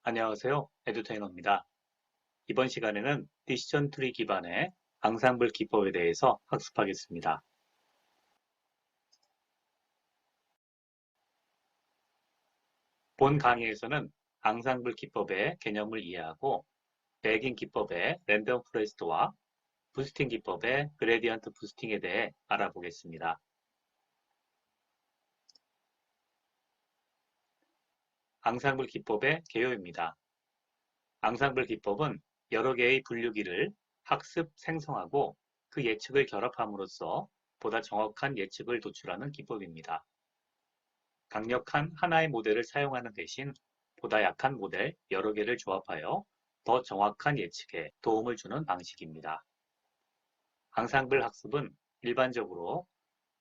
안녕하세요. 에듀테이너입니다. 이번 시간에는 디시전 트리 기반의 앙상블 기법에 대해서 학습하겠습니다. 본 강의에서는 앙상블 기법의 개념을 이해하고 배깅 기법의 랜덤 포레스트와 부스팅 기법의 그레디언트 부스팅에 대해 알아보겠습니다. 앙상블 기법의 개요입니다. 앙상블 기법은 여러 개의 분류기를 학습, 생성하고 그 예측을 결합함으로써 보다 정확한 예측을 도출하는 기법입니다. 강력한 하나의 모델을 사용하는 대신 보다 약한 모델 여러 개를 조합하여 더 정확한 예측에 도움을 주는 방식입니다. 앙상블 학습은 일반적으로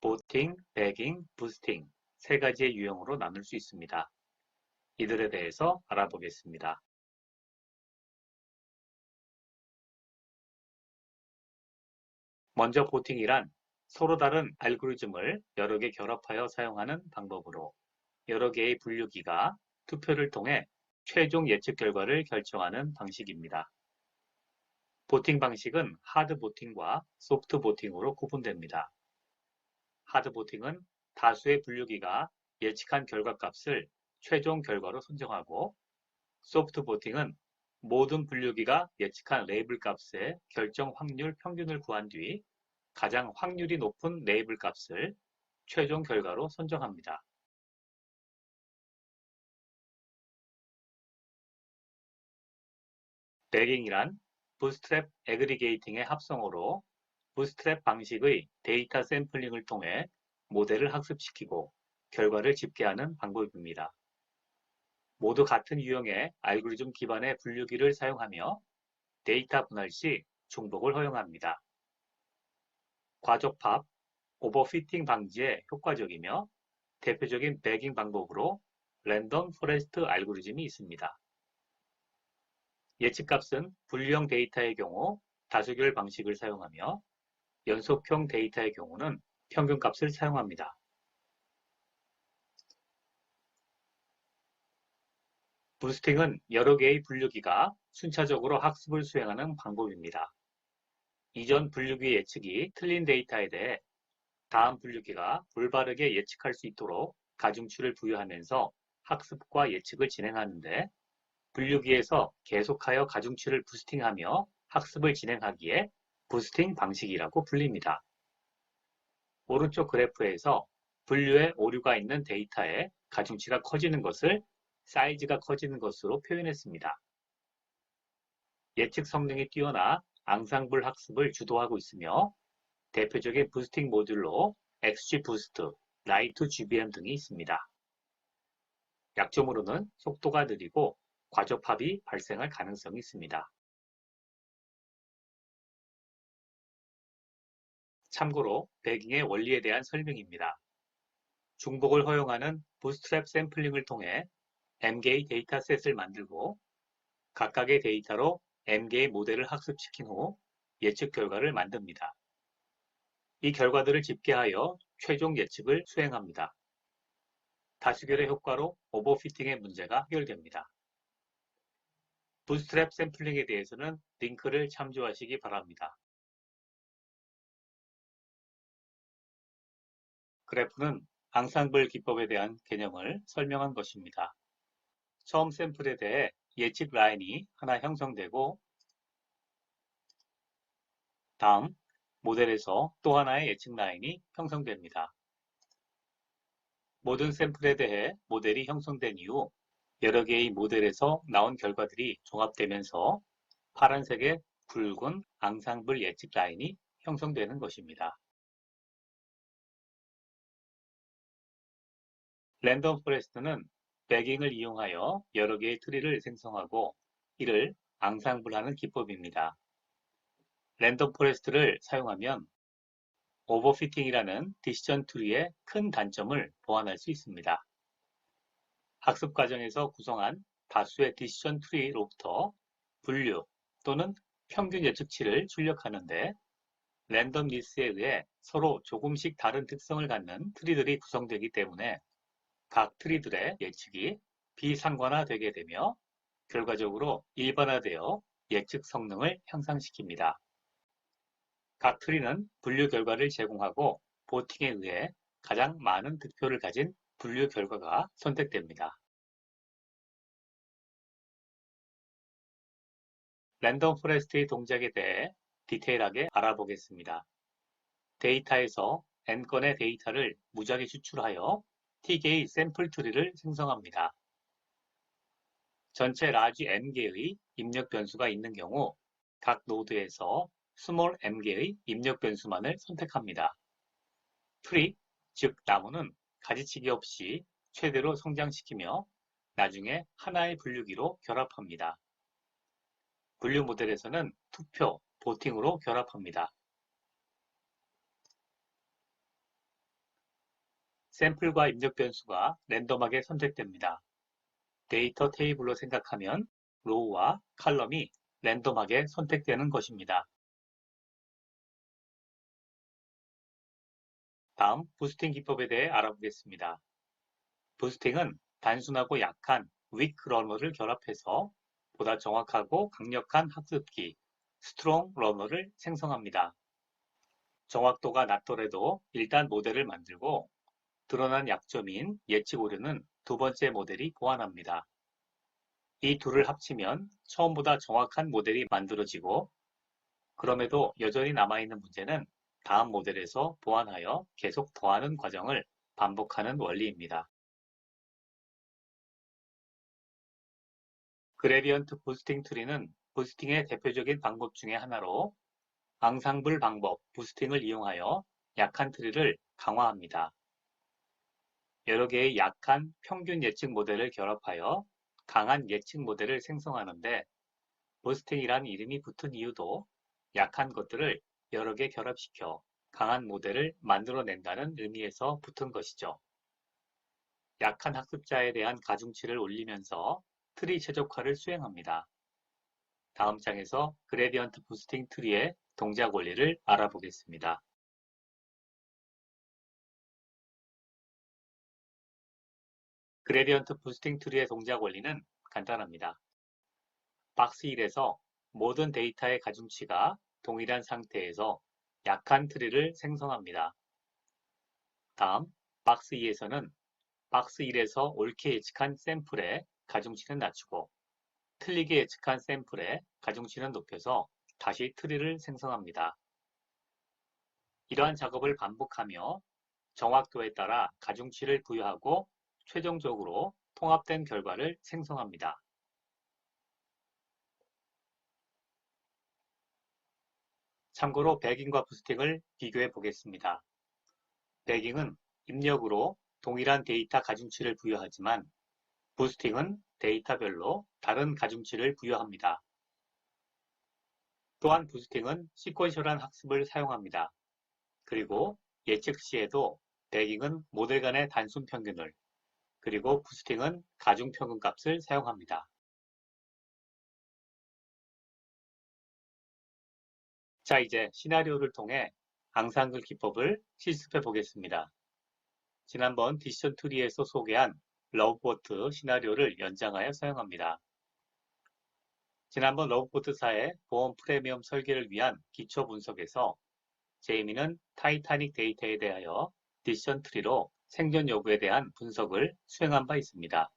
보팅, 배깅, 부스팅 세 가지의 유형으로 나눌 수 있습니다. 이들에 대해서 알아보겠습니다. 먼저 보팅이란 서로 다른 알고리즘을 여러 개 결합하여 사용하는 방법으로 여러 개의 분류기가 투표를 통해 최종 예측 결과를 결정하는 방식입니다. 보팅 방식은 하드 보팅과 소프트 보팅으로 구분됩니다. 하드 보팅은 다수의 분류기가 예측한 결과값을 최종 결과로 선정하고, 소프트 보팅은 모든 분류기가 예측한 레이블 값의 결정 확률 평균을 구한 뒤 가장 확률이 높은 레이블 값을 최종 결과로 선정합니다. 배깅이란 부스트랩 애그리게이팅의 합성어로 부스트랩 방식의 데이터 샘플링을 통해 모델을 학습시키고 결과를 집계하는 방법입니다. 모두 같은 유형의 알고리즘 기반의 분류기를 사용하며 데이터 분할 시 중복을 허용합니다. 과적합, 오버피팅 방지에 효과적이며 대표적인 배깅 방법으로 랜덤 포레스트 알고리즘이 있습니다. 예측값은 분류형 데이터의 경우 다수결 방식을 사용하며 연속형 데이터의 경우는 평균값을 사용합니다. 부스팅은 여러 개의 분류기가 순차적으로 학습을 수행하는 방법입니다. 이전 분류기 예측이 틀린 데이터에 대해 다음 분류기가 올바르게 예측할 수 있도록 가중치를 부여하면서 학습과 예측을 진행하는데, 분류기에서 계속하여 가중치를 부스팅하며 학습을 진행하기에 부스팅 방식이라고 불립니다. 오른쪽 그래프에서 분류에 오류가 있는 데이터의 가중치가 커지는 것을 사이즈가 커지는 것으로 표현했습니다. 예측 성능이 뛰어나 앙상블 학습을 주도하고 있으며 대표적인 부스팅 모듈로 XGBoost, Lite2GBM 등이 있습니다. 약점으로는 속도가 느리고 과접합이 발생할 가능성이 있습니다. 참고로 배깅의 원리에 대한 설명입니다. 중복을 허용하는 부스트랩 샘플링을 통해 M개의 데이터셋을 만들고 각각의 데이터로 M개의 모델을 학습시킨 후 예측 결과를 만듭니다. 이 결과들을 집계하여 최종 예측을 수행합니다. 다수결의 효과로 오버피팅의 문제가 해결됩니다. 부스트랩 샘플링에 대해서는 링크를 참조하시기 바랍니다. 그래프는 앙상블 기법에 대한 개념을 설명한 것입니다. 처음 샘플에 대해 예측 라인이 하나 형성되고, 다음 모델에서 또 하나의 예측 라인이 형성됩니다. 모든 샘플에 대해 모델이 형성된 이후 여러 개의 모델에서 나온 결과들이 종합되면서 파란색의 굵은 앙상블 예측 라인이 형성되는 것입니다. 랜덤 포레스트는 배깅을 이용하여 여러 개의 트리를 생성하고 이를 앙상블하는 기법입니다. 랜덤 포레스트를 사용하면 오버피팅이라는 디시전 트리의 큰 단점을 보완할 수 있습니다. 학습 과정에서 구성한 다수의 디시전 트리로부터 분류 또는 평균 예측치를 출력하는데, 랜덤리스에 의해 서로 조금씩 다른 특성을 갖는 트리들이 구성되기 때문에 각 트리들의 예측이 비상관화되게 되며 결과적으로 일반화되어 예측 성능을 향상시킵니다. 각 트리는 분류 결과를 제공하고 보팅에 의해 가장 많은 득표를 가진 분류 결과가 선택됩니다. 랜덤 포레스트의 동작에 대해 디테일하게 알아보겠습니다. 데이터에서 n건의 데이터를 무작위 추출하여 t개의 샘플 트리를 생성합니다. 전체 라지 n개의 입력 변수가 있는 경우 각 노드에서 스몰 m개의 입력 변수만을 선택합니다. 트리, 즉 나무는 가지치기 없이 최대로 성장시키며 나중에 하나의 분류기로 결합합니다. 분류 모델에서는 투표, 보팅으로 결합합니다. 샘플과 입력 변수가 랜덤하게 선택됩니다. 데이터 테이블로 생각하면 로우와 칼럼이 랜덤하게 선택되는 것입니다. 다음 부스팅 기법에 대해 알아보겠습니다. 부스팅은 단순하고 약한 weak 러너를 결합해서 보다 정확하고 강력한 학습기 strong 러너를 생성합니다. 정확도가 낮더라도 일단 모델을 만들고 드러난 약점인 예측 오류는 두 번째 모델이 보완합니다. 이 둘을 합치면 처음보다 정확한 모델이 만들어지고 그럼에도 여전히 남아있는 문제는 다음 모델에서 보완하여 계속 더하는 과정을 반복하는 원리입니다. 그레디언트 부스팅 트리는 부스팅의 대표적인 방법 중의 하나로 앙상블 방법 부스팅을 이용하여 약한 트리를 강화합니다. 여러 개의 약한 평균 예측 모델을 결합하여 강한 예측 모델을 생성하는데 부스팅이란 이름이 붙은 이유도 약한 것들을 여러 개 결합시켜 강한 모델을 만들어낸다는 의미에서 붙은 것이죠. 약한 학습자에 대한 가중치를 올리면서 트리 최적화를 수행합니다. 다음 장에서 그레디언트 부스팅 트리의 동작 원리를 알아보겠습니다. 그레디언트 부스팅 트리의 동작 원리는 간단합니다. 박스 1에서 모든 데이터의 가중치가 동일한 상태에서 약한 트리를 생성합니다. 다음 박스 2에서는 박스 1에서 옳게 예측한 샘플의 가중치는 낮추고 틀리게 예측한 샘플의 가중치는 높여서 다시 트리를 생성합니다. 이러한 작업을 반복하며 정확도에 따라 가중치를 부여하고 최종적으로 통합된 결과를 생성합니다. 참고로 배깅과 부스팅을 비교해 보겠습니다. 배깅은 입력으로 동일한 데이터 가중치를 부여하지만 부스팅은 데이터별로 다른 가중치를 부여합니다. 또한 부스팅은 시퀀셜한 학습을 사용합니다. 그리고 예측 시에도 배깅은 모델 간의 단순 평균을 그리고 부스팅은 가중 평균 값을 사용합니다. 자, 이제 시나리오를 통해 앙상블 기법을 실습해 보겠습니다. 지난번 디시전 트리에서 소개한 러브보트 시나리오를 연장하여 사용합니다. 지난번 러브보트사의 보험 프리미엄 설계를 위한 기초 분석에서 제이미는 타이타닉 데이터에 대하여 디시전 트리로 생존 여부에 대한 분석을 수행한 바 있습니다.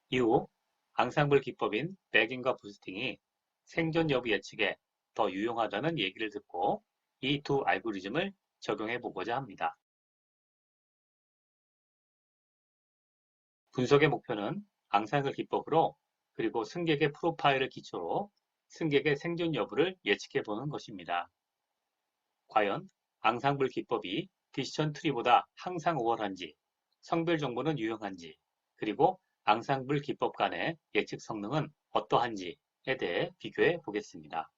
이후 앙상블 기법인 배깅과 부스팅이 생존 여부 예측에 더 유용하다는 얘기를 듣고 이 두 알고리즘을 적용해 보고자 합니다. 분석의 목표는 앙상블 기법으로 그리고 승객의 프로파일을 기초로 승객의 생존 여부를 예측해 보는 것입니다. 과연 앙상블 기법이 디시전 트리보다 항상 우월한지, 성별 정보는 유용한지, 그리고 앙상블 기법 간의 예측 성능은 어떠한지에 대해 비교해 보겠습니다.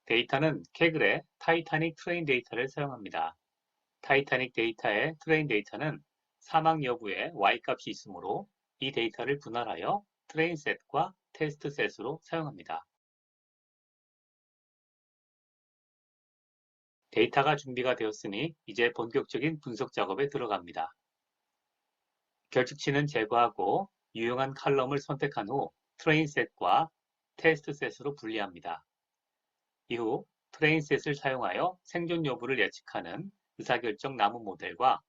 데이터는 케글의 타이타닉 트레인 데이터를 사용합니다. 타이타닉 데이터의 트레인 데이터는 사망 여부에 y값이 있으므로 이 데이터를 분할하여 트레인 셋과 테스트 셋으로 사용합니다. 데이터가 준비가 되었으니 이제 본격적인 분석 작업에 들어갑니다. 결측치는 제거하고 유용한 컬럼을 선택한 후 트레인셋과 테스트셋으로 분리합니다. 이후 트레인셋을 사용하여 생존 여부를 예측하는 의사결정 나무 모델과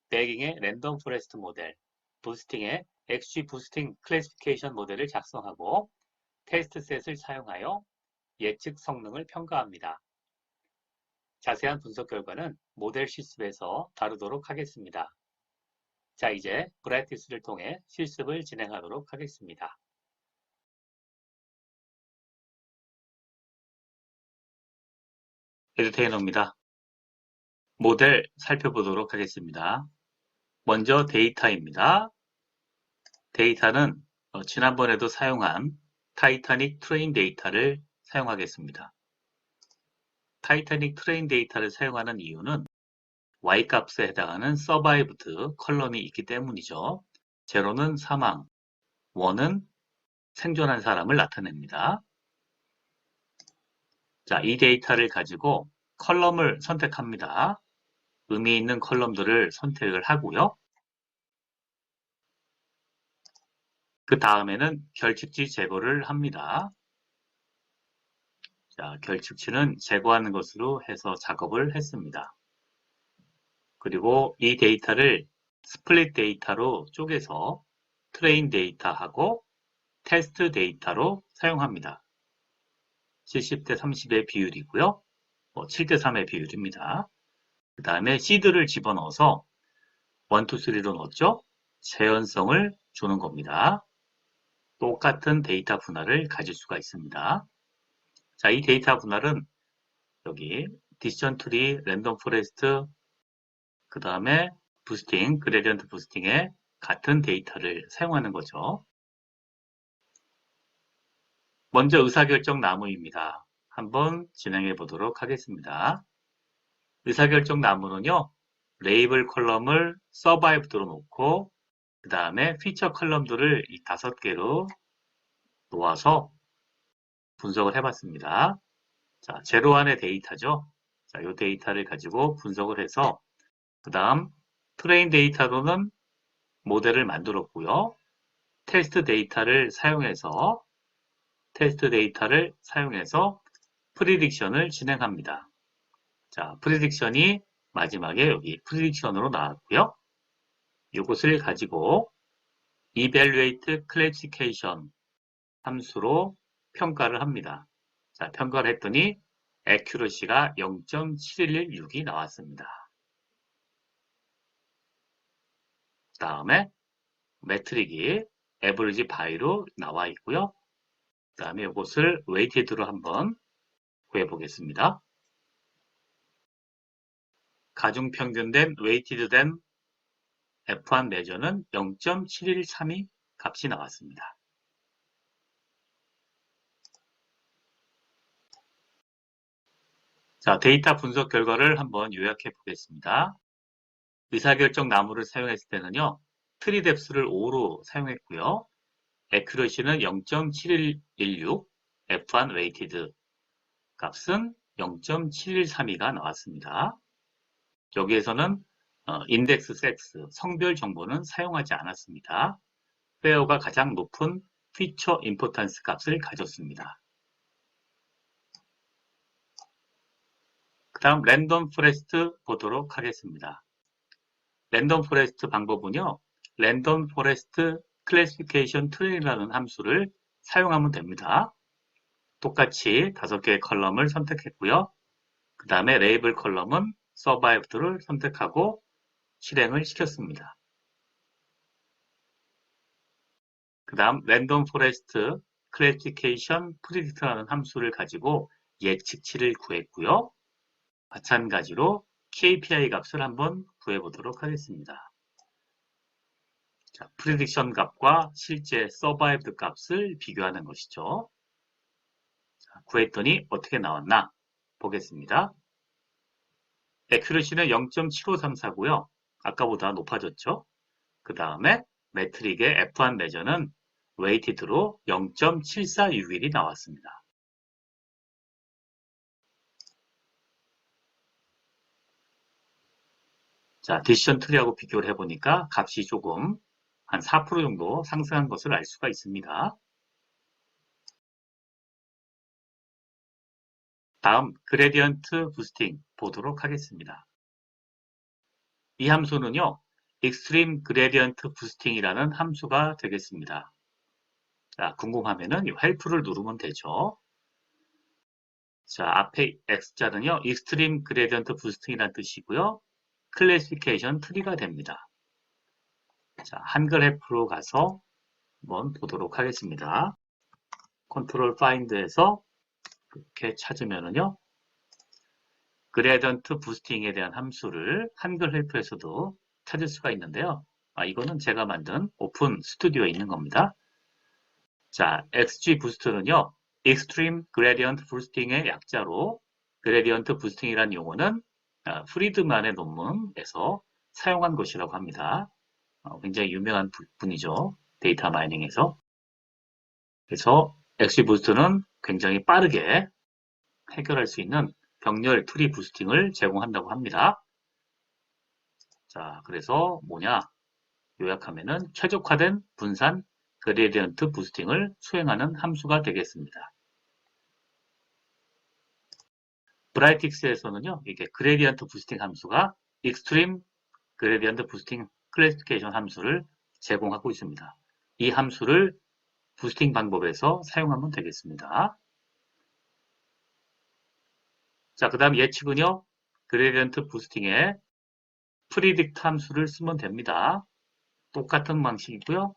배깅의 랜덤 포레스트 모델, 부스팅의 XG 부스팅 클래시피케이션 모델을 작성하고 테스트셋을 사용하여 예측 성능을 평가합니다. 자세한 분석 결과는 모델 실습에서 다루도록 하겠습니다. 자, 이제 브라이티스를 통해 실습을 진행하도록 하겠습니다. 에듀테이너입니다. 모델 살펴보도록 하겠습니다. 먼저 데이터입니다. 데이터는 지난번에도 사용한 타이타닉 트레인 데이터를 사용하겠습니다. 타이타닉 트레인 데이터를 사용하는 이유는 Y값에 해당하는 survived 컬럼이 있기 때문이죠. 0는 사망, 1은 생존한 사람을 나타냅니다. 자, 이 데이터를 가지고 컬럼을 선택합니다. 의미 있는 컬럼들을 선택을 하고요. 그 다음에는 결측치 제거를 합니다. 자, 결측치는 제거하는 것으로 해서 작업을 했습니다. 그리고 이 데이터를 스플릿 데이터로 쪼개서 트레인 데이터하고 테스트 데이터로 사용합니다. 70대 30의 비율이고요. 7대 3의 비율입니다. 그 다음에 시드를 집어넣어서 1, 2, 3로 넣었죠. 재현성을 주는 겁니다. 똑같은 데이터 분할을 가질 수가 있습니다. 자, 이 데이터 분할은 여기 디시전 트리, 랜덤 포레스트, 그 다음에 부스팅, 그레디언트 부스팅에 같은 데이터를 사용하는 거죠. 먼저 의사결정 나무입니다. 한번 진행해 보도록 하겠습니다. 의사결정 나무는요, 레이블 컬럼을 서바이브드로 놓고 그 다음에 피처 컬럼들을 이 5개로 놓아서 분석을 해봤습니다. 자, 0, 1의 데이터죠. 자, 이 데이터를 가지고 분석을 해서 그 다음 트레인 데이터로는 모델을 만들었고요. 테스트 데이터를 사용해서 프리딕션을 진행합니다. 자, 프리딕션이 마지막에 여기 프리딕션으로 나왔고요. 이것을 가지고 evaluate classification 함수로 평가를 합니다. 자, 평가를 했더니 accuracy가 0.7116이 나왔습니다. 다음에 매트릭이 average by로 나와 있고요. 그 다음에 이것을 weighted로 한번 구해보겠습니다. 가중평균된 weighted된 F1 매저는 0.7132 값이 나왔습니다. 자, 데이터 분석 결과를 한번 요약해 보겠습니다. 의사결정 나무를 사용했을 때는요, 트리 뎁스를 5로 사용했고요. 애큐러시는 0.7116, F1 웨이티드 값은 0.7132가 나왔습니다. 여기에서는 인덱스 섹스, 성별 정보는 사용하지 않았습니다. 페어가 가장 높은 피처 임포턴스 값을 가졌습니다. 그 다음 랜덤 포레스트 보도록 하겠습니다. 랜덤 포레스트 방법은요. 랜덤 포레스트 클래시피케이션 트레이라는 함수를 사용하면 됩니다. 똑같이 5개의 컬럼을 선택했고요. 그 다음에 레이블 컬럼은 survived를 선택하고 실행을 시켰습니다. 그 다음 랜덤 포레스트 클래시피케이션 프리딕트라는 함수를 가지고 예측치를 구했고요. 마찬가지로 KPI 값을 한번 구해보도록 하겠습니다. 자, 프리딕션 값과 실제 서바이브드 값을 비교하는 것이죠. 자, 구했더니 어떻게 나왔나 보겠습니다. 애큐러시는 0.7534고요. 아까보다 높아졌죠. 그 다음에 매트릭의 F1 매저는 웨이티드로 0.7461이 나왔습니다. 자, 디시전 트리하고 비교를 해보니까 값이 조금 한 4% 정도 상승한 것을 알 수가 있습니다. 다음 그레디언트 부스팅 보도록 하겠습니다. 이 함수는요, Extreme Gradient Boosting이라는 함수가 되겠습니다. 자, 궁금하면은 이 help를 누르면 되죠. 자, 앞에 X자는요, Extreme Gradient Boosting이라는 뜻이고요. 클래시피케이션 트리가 됩니다. 자, 한글 help로 가서 한번 보도록 하겠습니다. 컨트롤 파인드에서 이렇게 찾으면은요, 그레디언트 부스팅에 대한 함수를 한글 help에서도 찾을 수가 있는데요. 이거는 제가 만든 오픈 스튜디오에 있는 겁니다. 자, XG 부스트는요, Extreme Gradient Boosting의 약자로 Gradient Boosting이라는 용어는 프리드만의 논문에서 사용한 것이라고 합니다. 굉장히 유명한 분이죠. 데이터 마이닝에서. 그래서 XG 부스트는 굉장히 빠르게 해결할 수 있는 병렬 트리 부스팅을 제공한다고 합니다. 자, 그래서 뭐냐? 요약하면은 최적화된 분산 그레디언트 부스팅을 수행하는 함수가 되겠습니다. 브라이틱스에서는요, 이게 그레디언트 부스팅 함수가 익스트림 그레디언트 부스팅 클래시피케이션 함수를 제공하고 있습니다. 이 함수를 부스팅 방법에서 사용하면 되겠습니다. 자, 그 다음 예측은요, 그레디언트 부스팅에 프리딕트 함수를 쓰면 됩니다. 똑같은 방식이고요.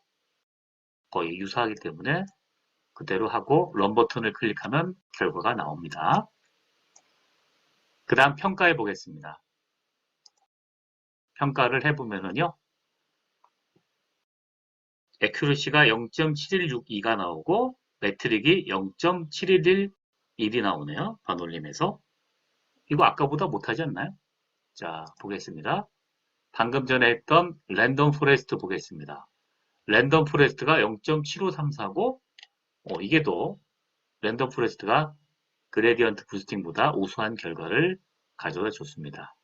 거의 유사하기 때문에 그대로 하고 런 버튼을 클릭하면 결과가 나옵니다. 그 다음 평가해 보겠습니다. 평가를 해보면은요, 애큐러시가 0.7162가 나오고 매트릭이 0.7111이 나오네요. 반올림에서. 이거 아까보다 못하지 않나요? 자, 보겠습니다. 방금 전에 했던 랜덤 포레스트 보겠습니다. 랜덤 포레스트가 0.7534고 이게 더 랜덤 포레스트가 그레디언트 부스팅보다 우수한 결과를 가져다 줬습니다.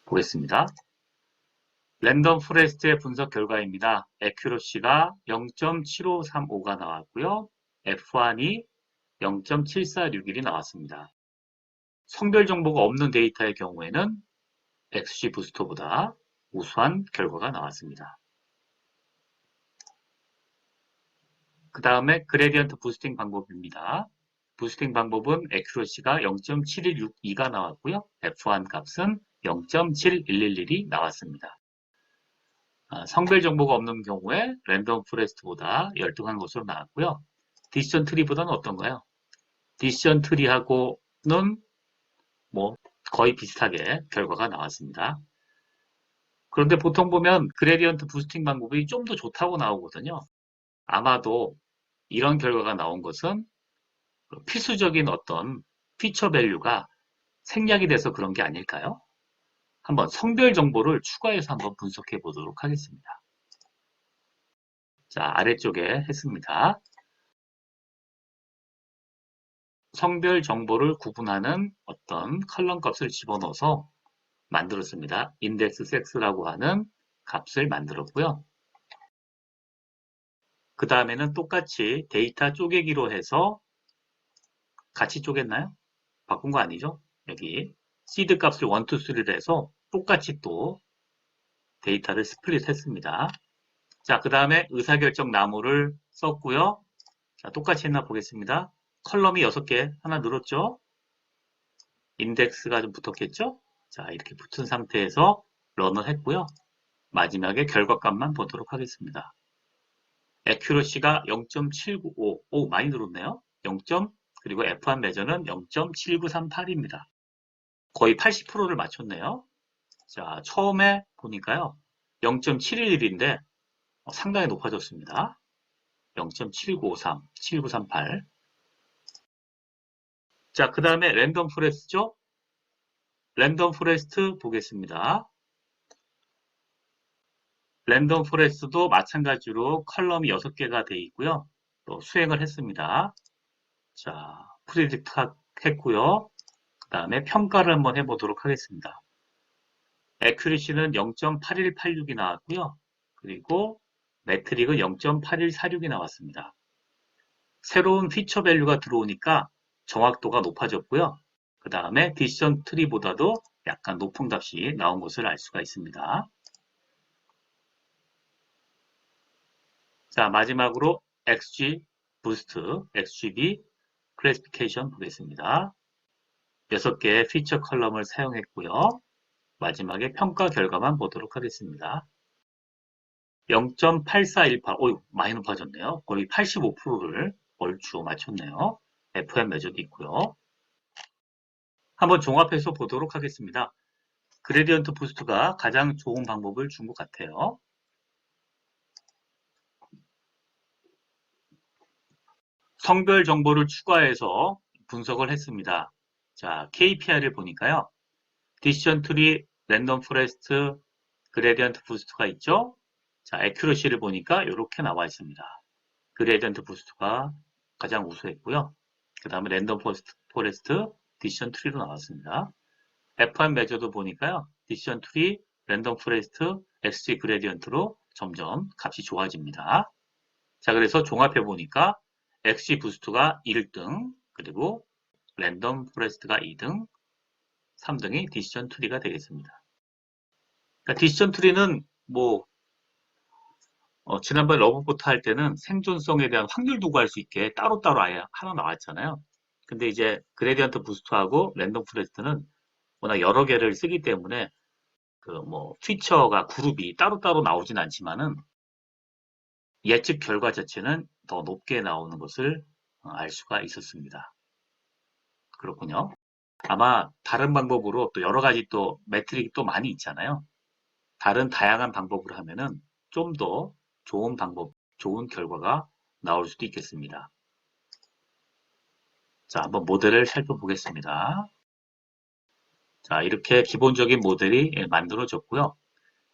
보겠습니다. 랜덤 포레스트의 분석 결과입니다. 애큐러시가 0.7535가 나왔고요. F1이 0.7461이 나왔습니다. 성별 정보가 없는 데이터의 경우에는 XG 부스터보다 우수한 결과가 나왔습니다. 그 다음에 그레디언트 부스팅 방법입니다. 부스팅 방법은 애큐러시가 0.7162가 나왔고요. F1 값은 0.7111이 나왔습니다. 성별 정보가 없는 경우에 랜덤 포레스트보다 열등한 것으로 나왔고요. 디시전 트리보다는 어떤가요? 디시전 트리하고는 거의 비슷하게 결과가 나왔습니다. 그런데 보통 보면 그레디언트 부스팅 방법이 좀 더 좋다고 나오거든요. 아마도 이런 결과가 나온 것은 필수적인 어떤 피처 밸류가 생략이 돼서 그런 게 아닐까요? 한번 성별 정보를 추가해서 한번 분석해 보도록 하겠습니다. 자, 아래쪽에 했습니다. 성별 정보를 구분하는 어떤 컬럼 값을 집어넣어서 만들었습니다. 인덱스 섹스라고 하는 값을 만들었고요. 그 다음에는 똑같이 데이터 쪼개기로 해서 같이 쪼갰나요? 바꾼 거 아니죠? 여기 시드 값을 1, 2, 3를 해서 똑같이 또 데이터를 스플릿 했습니다. 자, 그 다음에 의사결정 나무를 썼고요. 자, 똑같이 했나 보겠습니다. 컬럼이 6개 하나 늘었죠? 인덱스가 좀 붙었겠죠? 자, 이렇게 붙은 상태에서 런을 했고요. 마지막에 결과값만 보도록 하겠습니다. 애큐러시가 0.795, 오, 많이 늘었네요. 0. 그리고 F1 매저는 0.7938입니다. 거의 80%를 맞췄네요. 자, 처음에 보니까요. 0.711인데 상당히 높아졌습니다. 0.7953, 7938. 자, 그 다음에 랜덤 포레스트죠? 랜덤 포레스트 보겠습니다. 랜덤 포레스트도 마찬가지로 컬럼이 6개가 되어 있고요. 또 수행을 했습니다. 자, 프리딕트 했고요. 그 다음에 평가를 한번 해보도록 하겠습니다. 애큐리시는 0.8186이 나왔고요. 그리고 매트릭은 0.8146이 나왔습니다. 새로운 피처 밸류가 들어오니까 정확도가 높아졌고요. 그 다음에 디시전 트리보다도 약간 높은 값이 나온 것을 알 수가 있습니다. 자, 마지막으로 XG 부스트, XGB 클래시피케이션 보겠습니다. 6개의 피처 컬럼을 사용했고요. 마지막에 평가 결과만 보도록 하겠습니다. 0.8418, 많이 높아졌네요. 거의 85%를 얼추 맞췄네요. FM 매저도 있고요. 한번 종합해서 보도록 하겠습니다. 그레디언트 부스트가 가장 좋은 방법을 준 것 같아요. 성별 정보를 추가해서 분석을 했습니다. 자, KPI를 보니까요. 디시전 트리, 랜덤 포레스트, 그레디언트 부스트가 있죠. 자, 애큐러시를 보니까 이렇게 나와 있습니다. 그레디언트 부스트가 가장 우수했고요. 그 다음에 랜덤 포레스트, 디시전 트리로 나왔습니다. F1 매저도 보니까요. 디시전 트리, 랜덤 포레스트, XG 그레디언트로 점점 값이 좋아집니다. 자, 그래서 종합해 보니까 XG 부스트가 1등, 그리고 랜덤 포레스트가 2등, 3등이 디시전 트리가 되겠습니다. 그러니까 디시전 트리는 뭐 지난번 러브포트 할 때는 생존성에 대한 확률도 구할 수 있게 따로따로 아예 하나 나왔잖아요. 근데 이제 그레디언트 부스트하고 랜덤 포레스트는 워낙 여러 개를 쓰기 때문에 그 뭐 피처가 그룹이 따로따로 나오진 않지만은 예측 결과 자체는 더 높게 나오는 것을 알 수가 있었습니다. 그렇군요. 아마 다른 방법으로 또 여러 가지 또 매트릭이 또 많이 있잖아요. 다른 다양한 방법으로 하면은 좀 더 좋은 방법, 좋은 결과가 나올 수도 있겠습니다. 자, 한번 모델을 살펴보겠습니다. 자, 이렇게 기본적인 모델이 만들어졌고요.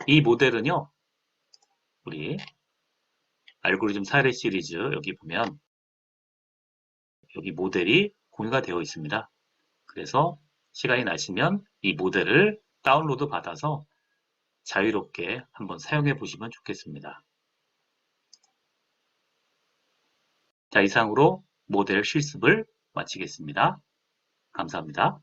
이 모델은요, 우리 알고리즘 사례 시리즈 여기 보면 여기 모델이 공유가 되어 있습니다. 그래서 시간이 나시면 이 모델을 다운로드 받아서 자유롭게 한번 사용해 보시면 좋겠습니다. 자, 이상으로 모델 실습을 마치겠습니다. 감사합니다.